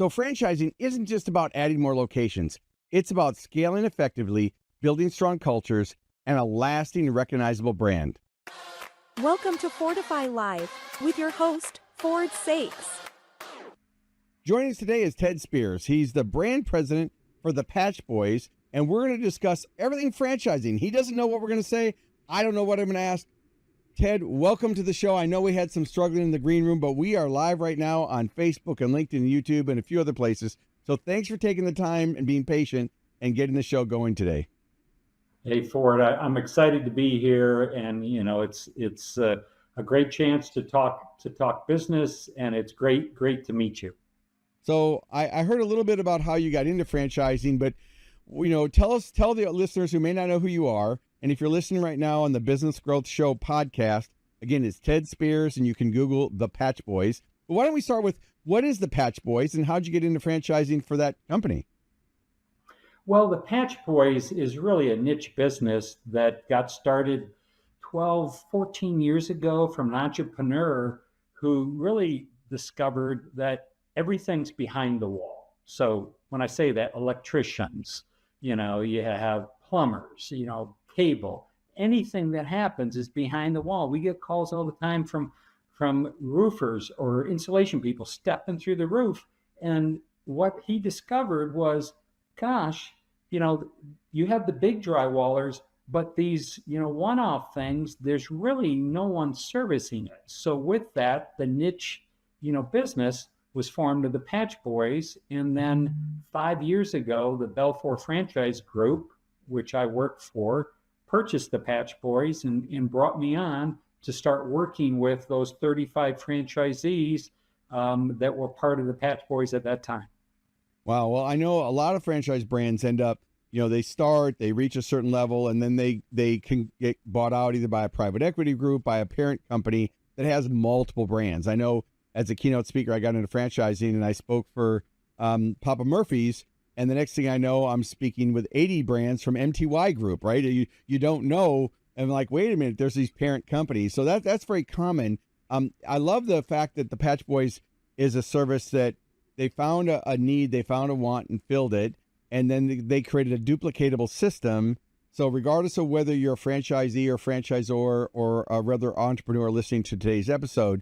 So franchising isn't just about adding more locations. It's about scaling effectively, building strong cultures, and a lasting, recognizable brand. Welcome to Fordify Live with your host, Ford Saeks. Joining us today is Ted Speers. He's the brand president for the Patch Boys, and we're going to discuss everything franchising. He doesn't know what we're going to say. I don't know what I'm going to ask. Ted, welcome to the show. I know we had some struggling in the green room, but we are live right now on Facebook and LinkedIn and YouTube and a few other places. So thanks for taking the time and being patient and getting the show going today. Hey, Ford, I'm excited to be here, and it's a great chance to talk business, and it's great to meet you. So I heard a little bit about how you got into franchising, but tell the listeners who may not know who you are. And if you're listening right now on the Business Growth Show podcast, again, it's Ted Speers, and you can Google the Patch Boys. But why don't we start with what is the Patch Boys, and how'd you get into franchising for that company? Well, the Patch Boys is really a niche business that got started 12, 14 years ago from an entrepreneur who really discovered that everything's behind the wall. So when I say that, electricians, you have plumbers, cable, anything that happens is behind the wall. We get calls all the time from roofers or insulation people stepping through the roof. And what he discovered was, gosh, you have the big drywallers, but these, one-off things, there's really no one servicing it. So with that, the niche, business was formed of the Patch Boys. And then 5 years ago, the Belfour Franchise Group, which I work for, purchased the Patch Boys and brought me on to start working with those 35 franchisees that were part of the Patch Boys at that time. Wow. Well, I know a lot of franchise brands end up, they reach a certain level, and then they can get bought out either by a private equity group, by a parent company that has multiple brands. I know as a keynote speaker, I got into franchising and I spoke for Papa Murphy's. And the next thing I know, I'm speaking with 80 brands from MTY Group, right? You don't know. And I'm like, wait a minute, there's these parent companies. So that's very common. I love the fact that the Patch Boys is a service that they found a need, they found a want and filled it. And then they created a duplicatable system. So regardless of whether you're a franchisee or franchisor or a rather entrepreneur listening to today's episode,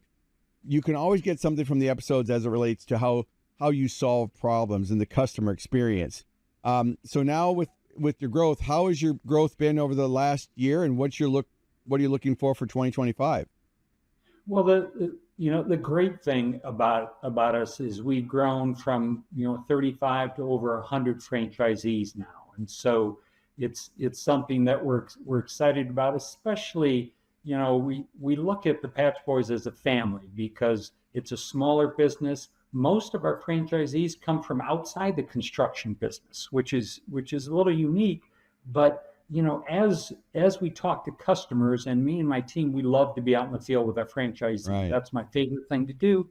you can always get something from the episodes as it relates to how you solve problems and the customer experience. So now with your growth, how has your growth been over the last year, and what are you looking for 2025? Well, the great thing about us is we've grown from 35 to over 100 franchisees now, and so it's something that we're excited about. Especially, we look at the Patch Boys as a family because it's a smaller business. Most of our franchisees come from outside the construction business, which is a little unique. But as we talk to customers, and me and my team, we love to be out in the field with our franchisees. Right. That's my favorite thing to do.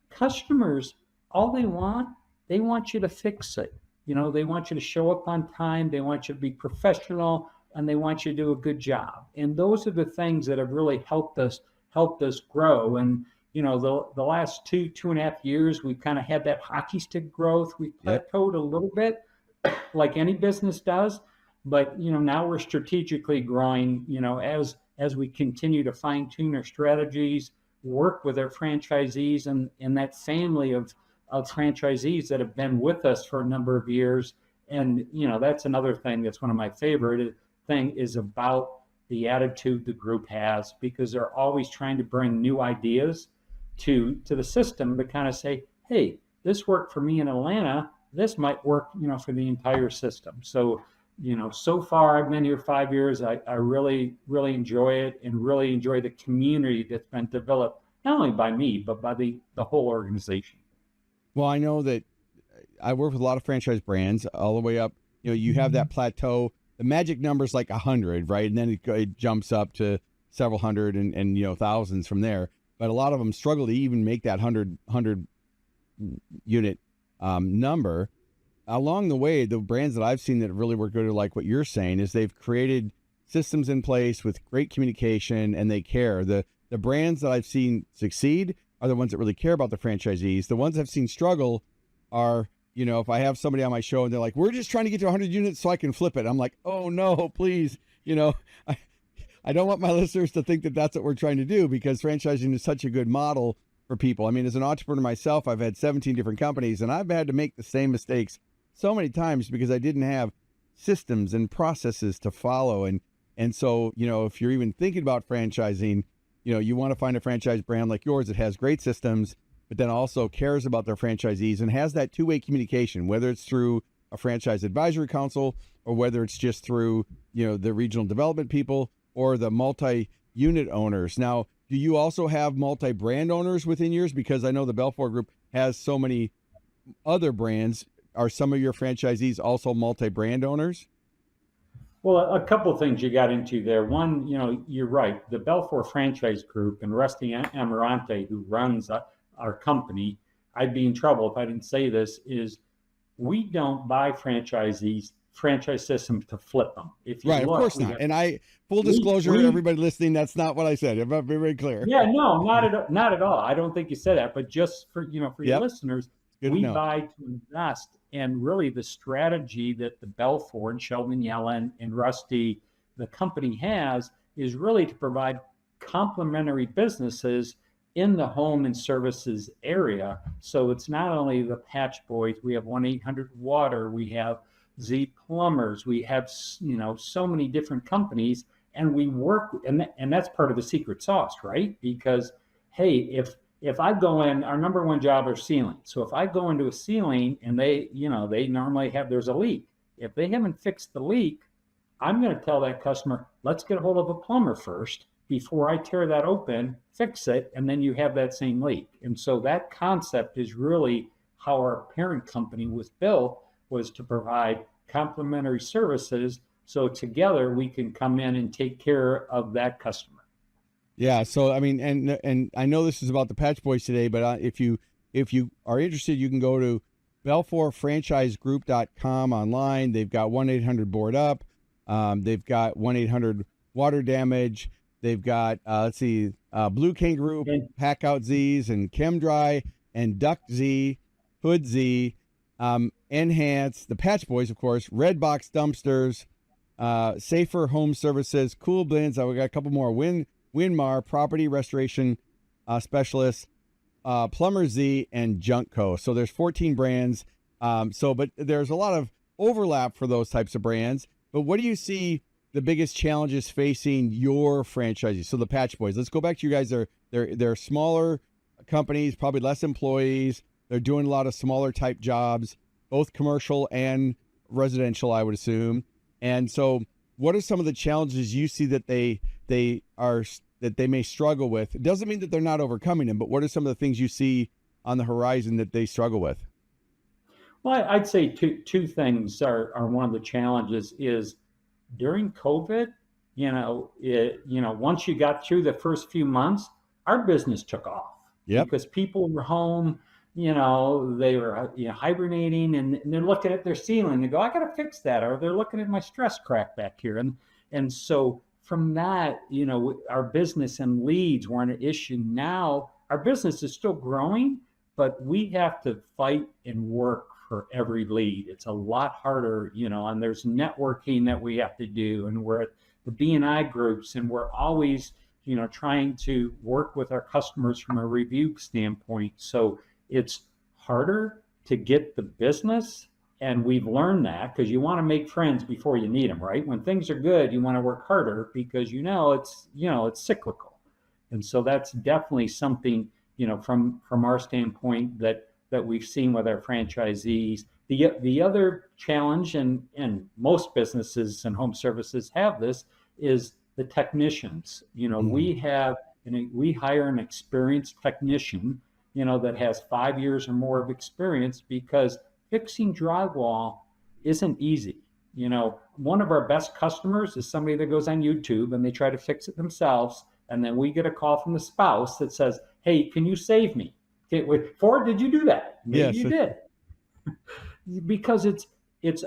Customers, all they want you to fix it. They want you to show up on time. They want you to be professional, and they want you to do a good job. And those are the things that have really helped us grow. And the last 2.5 years, we've kind of had that hockey stick growth. We plateaued a little bit, like any business does, but now we're strategically growing. As we continue to fine tune our strategies, work with our franchisees and that family of franchisees that have been with us for a number of years. And that's another thing that's one of my favorite thing is about the attitude the group has, because they're always trying to bring new ideas to the system to kind of say, hey, this worked for me in Atlanta, this might work, for the entire system. So, so far I've been here 5 years. I really, really enjoy it, and really enjoy the community that's been developed, not only by me, but by the whole organization. Well, I know that I work with a lot of franchise brands all the way up. You have that plateau. The magic number is like 100, right? And then it jumps up to several hundred and thousands from there. But a lot of them struggle to even make that 100 unit number. Along the way, the brands that I've seen that really work good are like what you're saying, is they've created systems in place with great communication, and they care. The brands that I've seen succeed are the ones that really care about the franchisees. The ones I've seen struggle are, if I have somebody on my show and they're like, we're just trying to get to 100 units so I can flip it. I'm like, oh no, please. I don't want my listeners to think that that's what we're trying to do, because franchising is such a good model for people. I mean, as an entrepreneur myself, I've had 17 different companies, and I've had to make the same mistakes so many times because I didn't have systems and processes to follow. And so, if you're even thinking about franchising, you want to find a franchise brand like yours that has great systems, but then also cares about their franchisees and has that two-way communication, whether it's through a franchise advisory council or whether it's just through, the regional development people or the multi-unit owners. Now, do you also have multi-brand owners within yours? Because I know the Belfour Group has so many other brands. Are some of your franchisees also multi-brand owners? Well, a couple of things you got into there. One, you're right. The Belfour Franchise Group and Rusty Amarante, who runs our company, I'd be in trouble if I didn't say this, is we don't buy franchise systems to flip them. If you right, look, of course not. And full disclosure, everybody listening, that's not what I said. I'm very, very clear. Yeah, no, not at all. I don't think you said that, but just for your listeners, we buy to invest. And really the strategy that the Belfour and Sheldon Yellen and Rusty, the company has, is really to provide complementary businesses in the home and services area. So it's not only the Patch Boys, we have 1-800-WATER, we have Z Plumbers, we have, so many different companies, and we work, and that's part of the secret sauce, right? Because, hey, if I go in, our number one job are ceilings. So if I go into a ceiling and they normally there's a leak. If they haven't fixed the leak, I'm going to tell that customer, let's get a hold of a plumber first before I tear that open, fix it, and then you have that same leak. And so that concept is really how our parent company was built, was to provide complementary services. So together we can come in and take care of that customer. Yeah. So, I mean, and I know this is about the Patch Boys today, but if you are interested, you can go to belfourfranchisegroup.com online. They've got 1-800-BOARD UP. They've got 1-800-WATER DAMAGE. They've got, Blue Kangaroo, Packout Z's, and ChemDry, and Duct Z, Hood Z, Enhance, the Patch Boys, of course, Red Box Dumpsters, Safer Home Services, Cool Blends. We got a couple more. Winmar, Property Restoration Specialists, Plumber Z, and Junk Co. So there's 14 brands. But there's a lot of overlap for those types of brands. But what do you see the biggest challenges facing your franchisees? So the Patch Boys, let's go back to you guys. They're smaller companies, probably less employees. They're doing a lot of smaller type jobs, both commercial and residential, I would assume. And so what are some of the challenges you see that they may struggle with? It doesn't mean that they're not overcoming them, but what are some of the things you see on the horizon that they struggle with? Well, I'd say two things are one of the challenges is during COVID, once you got through the first few months, our business took off. Yep. Because people were home, they were hibernating, and they're looking at their ceiling. They go, I got to fix that. Or they're looking at my stress crack back here. And so from that, our business and leads weren't an issue. Now our business is still growing, but we have to fight and work for every lead. It's a lot harder, and there's networking that we have to do. And we're at the B&I groups, and we're always, trying to work with our customers from a review standpoint. So it's harder to get the business. And we've learned that because you want to make friends before you need them, right? When things are good, you want to work harder because it's cyclical. And so that's definitely something, from our standpoint that we've seen with our franchisees. The other challenge, and most businesses and home services have this, is the technicians. We hire an experienced technician, that has 5 years or more of experience, because fixing drywall isn't easy. One of our best customers is somebody that goes on YouTube and they try to fix it themselves. And then we get a call from the spouse that says, hey, can you save me? Okay, Ford, did you do that? Maybe yes, you did. Because it's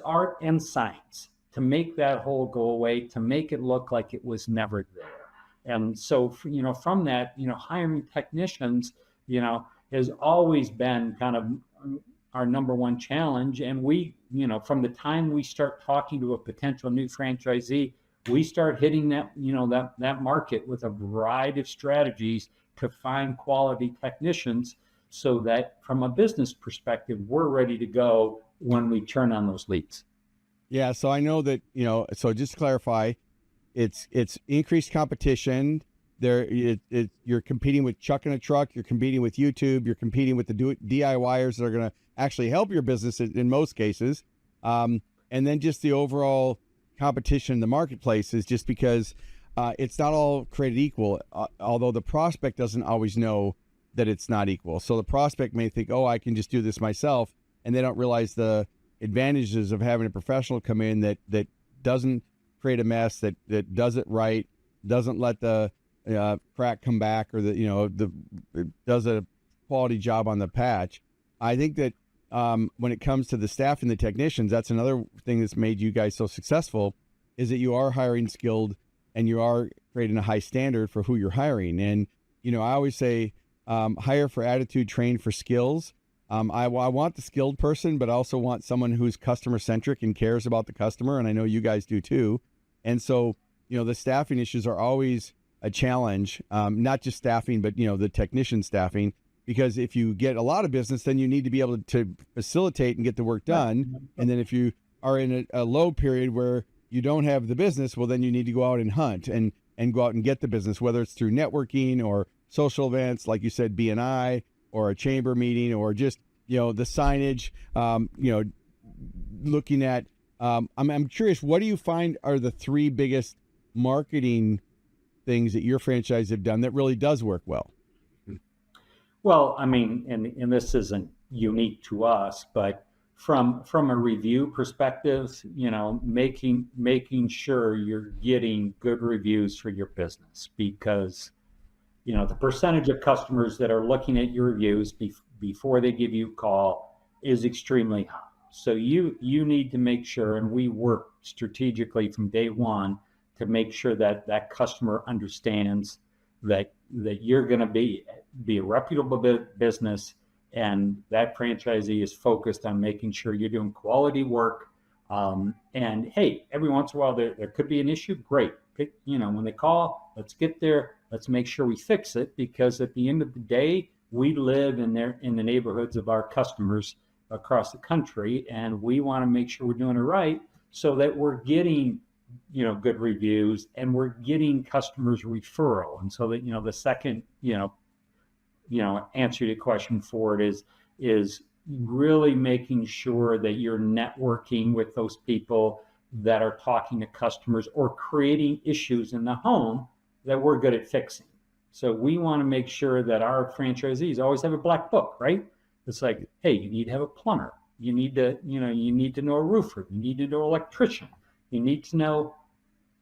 art and science to make that hole go away, to make it look like it was never there. And so, from that, hiring technicians, has always been kind of our number one challenge. And we, from the time we start talking to a potential new franchisee, we start hitting that, that market with a variety of strategies to find quality technicians, so that from a business perspective, we're ready to go when we turn on those leads. Yeah. So I know that, so just to clarify, it's increased competition. You're competing with Chuck in a Truck, you're competing with YouTube, you're competing with the DIYers that are going to actually help your business in most cases. And then just the overall competition in the marketplace is just because it's not all created equal, although the prospect doesn't always know that it's not equal. So the prospect may think, oh, I can just do this myself, and they don't realize the advantages of having a professional come in that doesn't create a mess, that does it right, doesn't let the crack come back, or does a quality job on the patch. I think that when it comes to the staff and the technicians, that's another thing that's made you guys so successful, is that you are hiring skilled and you are creating a high standard for who you're hiring. And, I always say, hire for attitude, train for skills. I want the skilled person, but I also want someone who's customer centric and cares about the customer. And I know you guys do too. And so, the staffing issues are always a challenge, not just staffing, but, the technician staffing, because if you get a lot of business, then you need to be able to facilitate and get the work done. And then if you are in a low period where you don't have the business, well, then you need to go out and hunt and go out and get the business, whether it's through networking or social events, like you said, BNI, or a chamber meeting, or just, the signage, looking at, I'm curious, what do you find are the three biggest marketing things that your franchise have done that really does work well? Well, I mean, and this isn't unique to us, but from a review perspective, making sure you're getting good reviews for your business, because the percentage of customers that are looking at your reviews before they give you a call is extremely high. So you need to make sure, and we work strategically from day one to make sure that that customer understands that you're going to be a reputable business, and that franchisee is focused on making sure you're doing quality work. And hey, every once in a while there could be an issue. Great. When they call, let's get there. Let's make sure we fix it, because at the end of the day, we live in the neighborhoods of our customers across the country, and we want to make sure we're doing it right, so that we're getting good reviews and we're getting customers referral. And so that the second answer to your question for it is really making sure that you're networking with those people that are talking to customers or creating issues in the home that we're good at fixing. So we want to make sure that our franchisees always have a black book, right? It's like, hey, you need to have a plumber. You need to know a roofer. You need to know an electrician. You need to know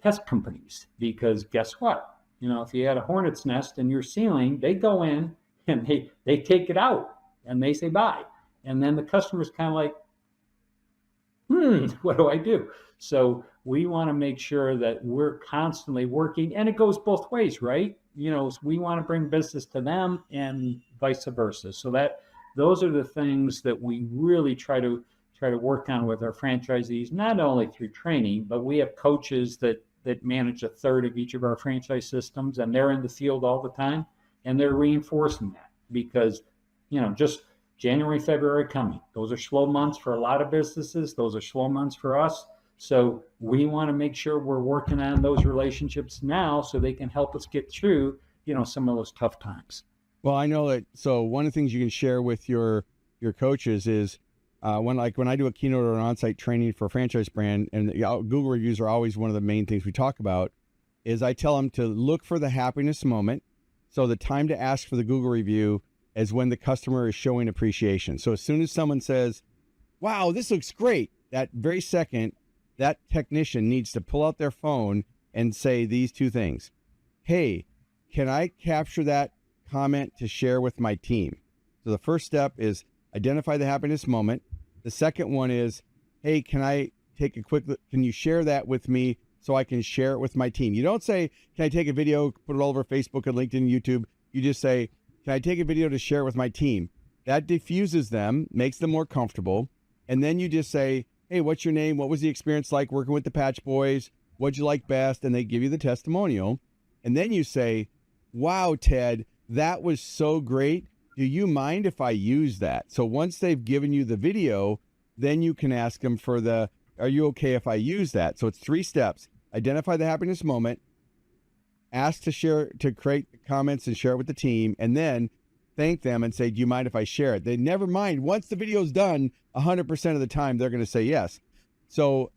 pest companies, because guess what? If you had a hornet's nest in your ceiling, they go in and they take it out and they say bye. And then the customer's kind of like, what do I do? So we want to make sure that we're constantly working, and it goes both ways, right? We want to bring business to them and vice versa. So those are the things that we really try to work on with our franchisees, not only through training, but we have coaches that manage a third of each of our franchise systems, and they're in the field all the time, and they're reinforcing that, because, just January, February coming, those are slow months for a lot of businesses. Those are slow months for us. So we want to make sure we're working on those relationships now, so they can help us get through, some of those tough times. Well, I know that. So one of the things you can share with your coaches is, when I do a keynote or an on-site training for a franchise brand, and Google reviews are always one of the main things we talk about, is I tell them to look for the happiness moment. So the time to ask for the Google review is when the customer is showing appreciation. So as soon as someone says, wow, this looks great, that very second, that technician needs to pull out their phone and say these two things. Hey, can I capture that comment to share with my team? So the first step is identify the happiness moment. The second one is, hey, can I take a quick look? Can you share that with me so I can share it with my team? You don't say, can I take a video, put it all over Facebook and LinkedIn and YouTube? You just say, can I take a video to share it with my team? That diffuses them, makes them more comfortable. And then you just say, hey, what's your name? What was the experience like working with the Patch Boys? What'd you like best? And they give you the testimonial. And then you say, wow, Ted, that was so great. Do you mind if I use that? So once they've given you the video, then you can ask them for the, are you okay if I use that? So it's 3 steps. Identify the happiness moment, ask to share, to create comments and share it with the team, and then thank them and say, do you mind if I share it? They never mind. Once the video's done, 100% of the time, they're going to say yes. So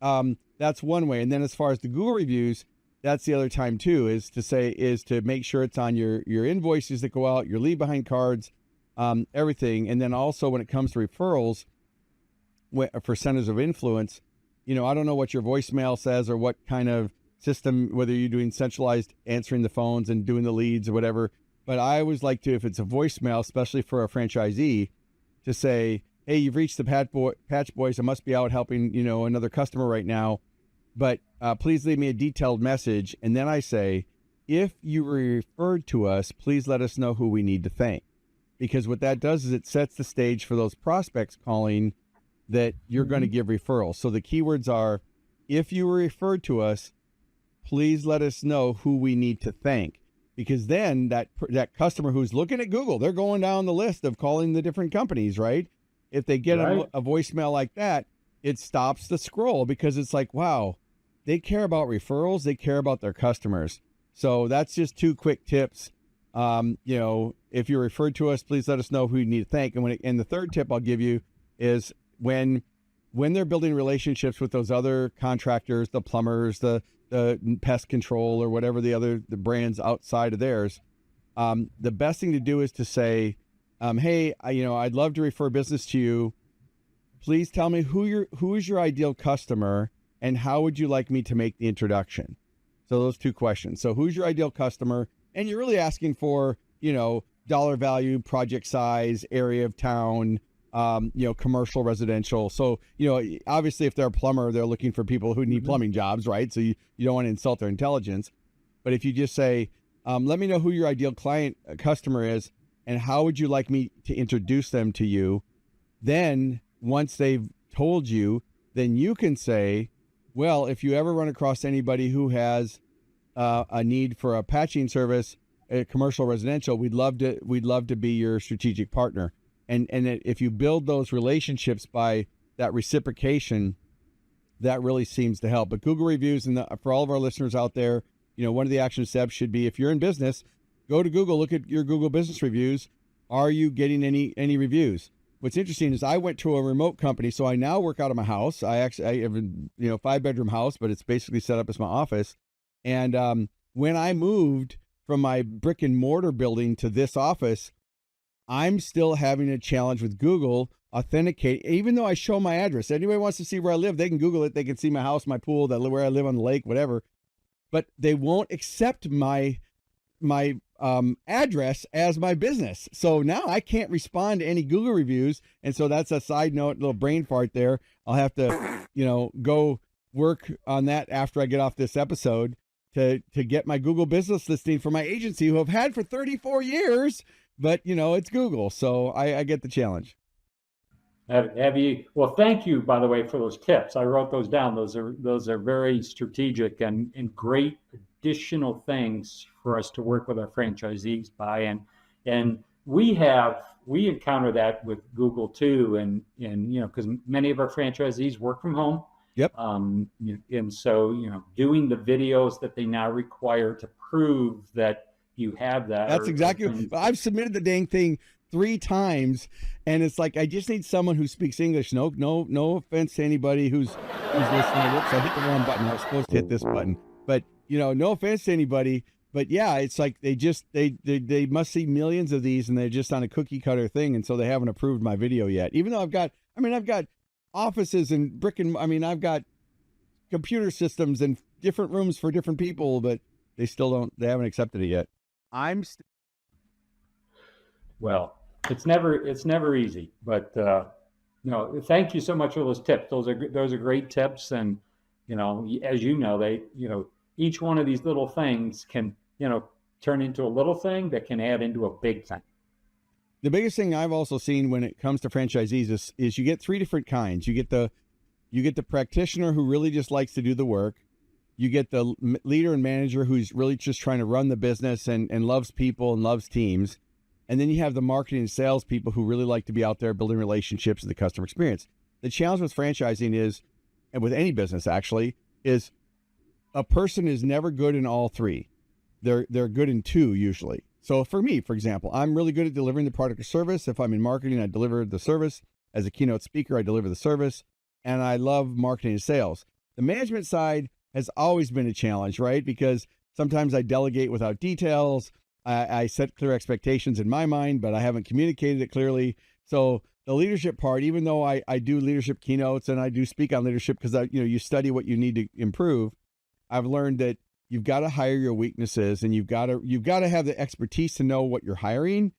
that's one way. And then as far as the Google reviews, that's the other time too, is to make sure it's on your invoices that go out, your leave behind cards, everything. And then also when it comes to referrals for centers of influence, I don't know what your voicemail says or what kind of system, whether you're doing centralized answering the phones and doing the leads or whatever. But I always like to, if it's a voicemail, especially for a franchisee, to say, hey, you've reached the Patch Boys. I must be out helping, another customer right now. But please leave me a detailed message. And then I say, if you were referred to us, please let us know who we need to thank. Because what that does is it sets the stage for those prospects calling that you're going to give referrals. So the keywords are, if you were referred to us, please let us know who we need to thank. Because then that customer who's looking at Google, they're going down the list of calling the different companies, right? If they get a voicemail like that, it stops the scroll because it's like, wow, they care about referrals. They care about their customers. So that's just 2 quick tips. If you're referred to us, please let us know who you need to thank. And the third tip I'll give you is when they're building relationships with those other contractors, the plumbers, the pest control or whatever the brands outside of theirs, the best thing to do is to say, hey, I'd love to refer business to you. Please tell me who is your ideal customer and how would you like me to make the introduction? So those 2 questions. So who's your ideal customer? And you're really asking for, dollar value, project size, area of town, commercial, residential. So, obviously if they're a plumber, they're looking for people who need plumbing jobs, right? So you don't want to insult their intelligence. But if you just say, let me know who your ideal customer is and how would you like me to introduce them to you? Then once they've told you, then you can say, well, if you ever run across anybody who has a need for a patching service, a commercial, residential, we'd love to be your strategic partner. And if you build those relationships by that reciprocation, that really seems to help. But Google reviews, and for all of our listeners out there, one of the action steps should be, if you're in business, go to Google, look at your Google business reviews. Are you getting any reviews? What's interesting is I went to a remote company, so I now work out of my house. I have a 5-bedroom house, but it's basically set up as my office. And when I moved from my brick and mortar building to this office, I'm still having a challenge with Google authenticate, even though I show my address. Anybody wants to see where I live, they can Google it. They can see my house, my pool, where I live on the lake, whatever. But they won't accept my address as my business. So now I can't respond to any Google reviews. And so that's a side note, little brain fart there. I'll have to, go work on that after I get off this episode to get my Google business listing for my agency, who I've had for 34 years. But, it's Google. So I get the challenge. Have you? Well, thank you, by the way, for those tips. I wrote those down. Those are very strategic and great additional things for us to work with our franchisees by. And we encounter that with Google too. And because many of our franchisees work from home. Yep. And so, doing the videos that they now require to prove that you have that. That's exactly. I've submitted the dang thing 3 times, and it's like, I just need someone who speaks English. No offense to anybody who's listening. Whoops, I hit the wrong button. I was supposed to hit this button, but no offense to anybody. But yeah, it's like they must see millions of these, and they're just on a cookie cutter thing, and so they haven't approved my video yet. Even though I've got offices and I've got computer systems and different rooms for different people, but they haven't accepted it yet. Well, it's never easy, but thank you so much for those tips. Those are great tips, and as each one of these little things can turn into a little thing that can add into a big thing. the biggest thing I've also seen when it comes to franchisees is you get three different kinds. You get the practitioner who really just likes to do the work. You get the leader and manager who's really just trying to run the business and loves people and loves teams. And then you have the marketing and sales people who really like to be out there building relationships and the customer experience. The challenge with franchising is, and with any business actually, is a person is never good in all three. They're good in two usually. So for me, for example, I'm really good at delivering the product or service. If I'm in marketing, I deliver the service. As a keynote speaker, I deliver the service. And I love marketing and sales. The management side has always been a challenge, right? Because sometimes I delegate without details. I set clear expectations in my mind, but I haven't communicated it clearly. So the leadership part, even though I do leadership keynotes and I do speak on leadership because you study what you need to improve, I've learned that you've got to hire your weaknesses and you've got to have the expertise to know what you're hiring.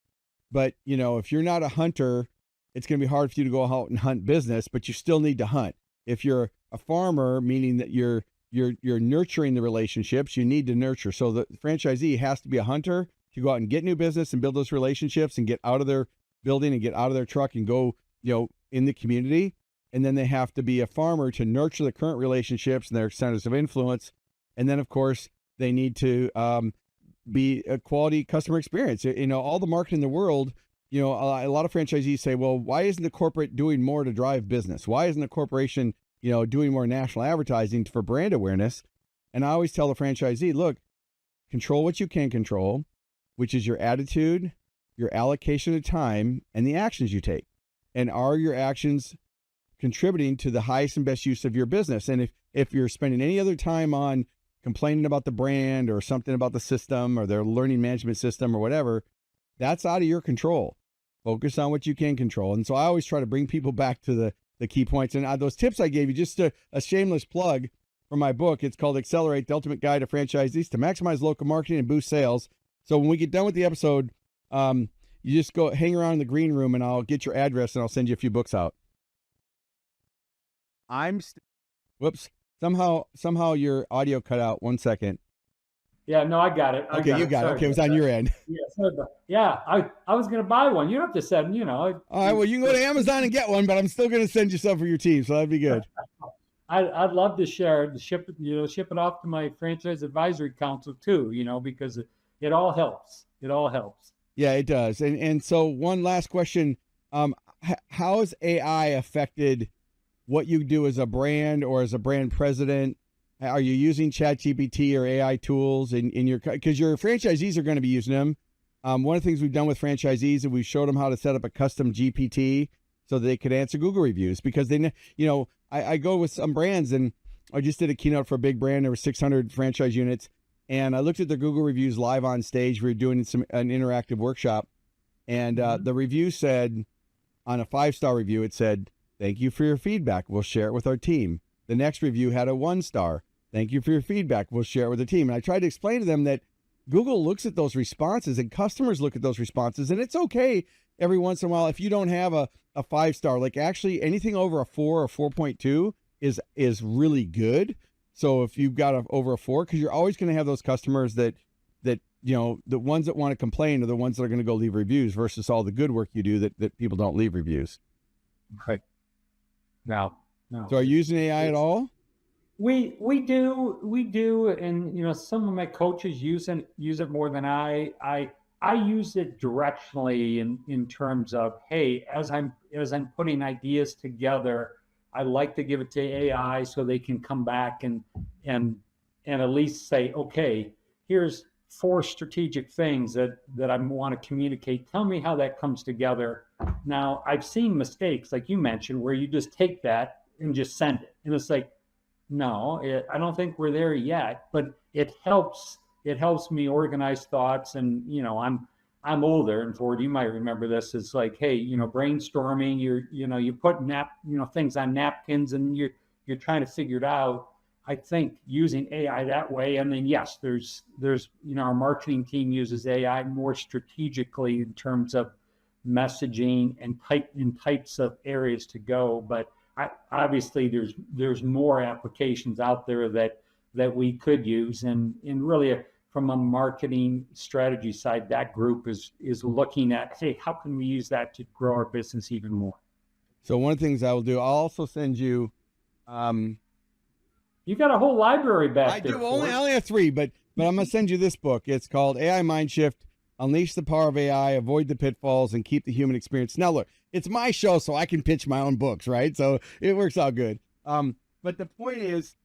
But if you're not a hunter, it's going to be hard for you to go out and hunt business, but you still need to hunt. If you're a farmer, meaning that you're nurturing the relationships, you need to nurture. So the franchisee has to be a hunter to go out and get new business and build those relationships and get out of their building and get out of their truck and go, in the community. And then they have to be a farmer to nurture the current relationships and their centers of influence. And then, of course, they need to be a quality customer experience. All the marketing in the world, a lot of franchisees say, well, why isn't the corporate doing more to drive business? Why isn't the corporation, doing more national advertising for brand awareness? And I always tell the franchisee, look, control what you can control, which is your attitude, your allocation of time, and the actions you take. And are your actions contributing to the highest and best use of your business? And if you're spending any other time on complaining about the brand or something about the system or their learning management system or whatever, that's out of your control. Focus on what you can control. And so I always try to bring people back to the key points. And those tips I gave you, just a shameless plug for my book. It's called Accelerate, the Ultimate Guide to Franchisees to Maximize Local Marketing and Boost Sales. So when we get done with the episode, you just go hang around in the green room and I'll get your address and I'll send you a few books out. Whoops. Somehow your audio cut out. 1 second. Yeah, no, I got it. Okay, you got it. Okay, it was on your end. Yeah, I was going to buy one. You don't have to send, All right, well, you can go to Amazon and get one, but I'm still going to send you some for your team, so that'd be good. I'd love to ship it off to my franchise advisory council too, because it all helps. It all helps. Yeah, it does. And so one last question. How has AI affected what you do as a brand or as a brand president? Are you using ChatGPT or AI tools in your, because your franchisees are going to be using them. One of the things we've done with franchisees is we've showed them how to set up a custom GPT so they could answer Google reviews, because I go with some brands, and I just did a keynote for a big brand. There were 600 franchise units, and I looked at their Google reviews live on stage. We were doing an interactive workshop, and the review said, on a 5-star review, it said, "Thank you for your feedback. We'll share it with our team." The next review had a 1-star. "Thank you for your feedback. We'll share it with the team." And I tried to explain to them that Google looks at those responses and customers look at those responses. And it's okay every once in a while if you don't have a 5-star, like actually anything over a 4 or 4.2 is really good. So if you've got over a 4, because you're always going to have those customers that, the ones that want to complain are the ones that are going to go leave reviews versus all the good work you do that people don't leave reviews. Right. No. So are you using AI at all? We do, and some of my coaches use it more than I use it directionally in terms of, hey, as I'm putting ideas together, I like to give it to AI so they can come back and at least say, okay, here's 4 strategic things that I want to communicate. Tell me how that comes together. Now, I've seen mistakes like you mentioned where you just take that and just send it, and it's like, no, I don't think we're there yet, but it helps me organize thoughts. And I'm older, and Ford, you might remember this. It's like, hey, brainstorming, you put things on napkins and you're trying to figure it out. I think using AI that way, and then yes, there's our marketing team uses AI more strategically in terms of messaging and types of areas to go, but obviously there's more applications out there that we could use, and really from a marketing strategy side, that group is looking at, hey, how can we use that to grow our business even more? So one of the things I will do, I'll also send you. You got a whole library back I there. do. I only have 3, but I'm going to send you this book. It's called AI Mindshift: Unleash the Power of AI, Avoid the Pitfalls, and Keep the Human Experience. Now, look, it's my show, so I can pitch my own books, right? So it works out good. But the point is,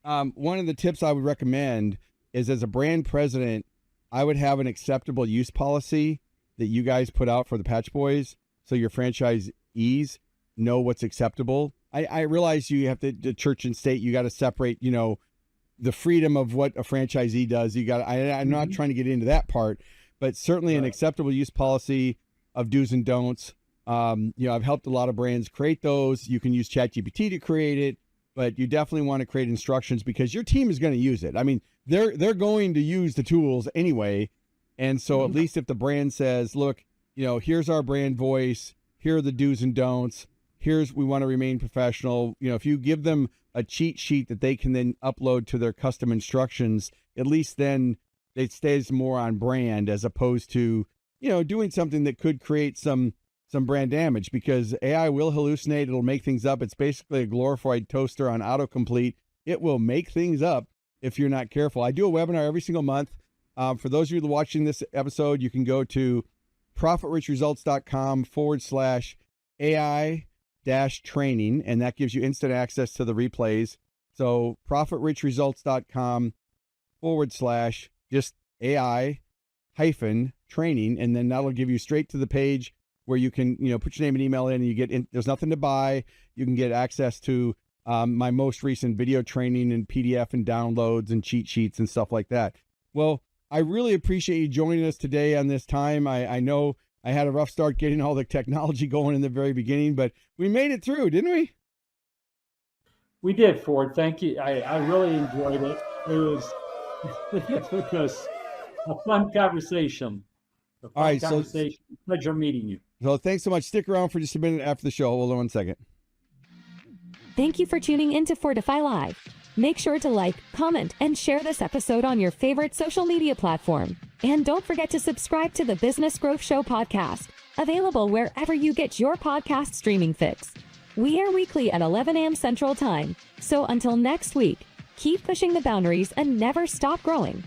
one of the tips I would recommend is, as a brand president, I would have an acceptable use policy that you guys put out for the Patch Boys, so your franchisees know what's acceptable. I realize you have to, the church and state, you got to separate, the freedom of what a franchisee does. I'm not trying to get into that part, but certainly an acceptable use policy of do's and don'ts. I've helped a lot of brands create those. You can use ChatGPT to create it, but you definitely want to create instructions, because your team is going to use it. I mean, they're going to use the tools anyway. And so at least if the brand says, look, here's our brand voice, here are the do's and don'ts, we want to remain professional. If you give them a cheat sheet that they can then upload to their custom instructions, at least then it stays more on brand, as opposed to, doing something that could create some brand damage, because AI will hallucinate. It'll make things up. It's basically a glorified toaster on autocomplete. It will make things up if you're not careful. I do a webinar every single month. For those of you watching this episode, you can go to profitrichresults.com/AI-training, and that gives you instant access to the replays. So profitrichresults.com/just AI-training, and then that'll give you straight to the page where you can, put your name and email in, and you get in. There's nothing to buy. You can get access to my most recent video training and PDF and downloads and cheat sheets and stuff like that. Well, I really appreciate you joining us today on this time. I know I had a rough start getting all the technology going in the very beginning, but we made it through, didn't we? We did, Ford. Thank you. I really enjoyed it. It was a fun conversation. All right, conversation. Pleasure meeting you. So thanks so much. Stick around for just a minute after the show. Hold on 1 second. Thank you for tuning in to Fordify Live. Make sure to like, comment, and share this episode on your favorite social media platform. And don't forget to subscribe to the Business Growth Show podcast, available wherever you get your podcast streaming fix. We air weekly at 11 a.m. Central Time. So until next week, keep pushing the boundaries and never stop growing.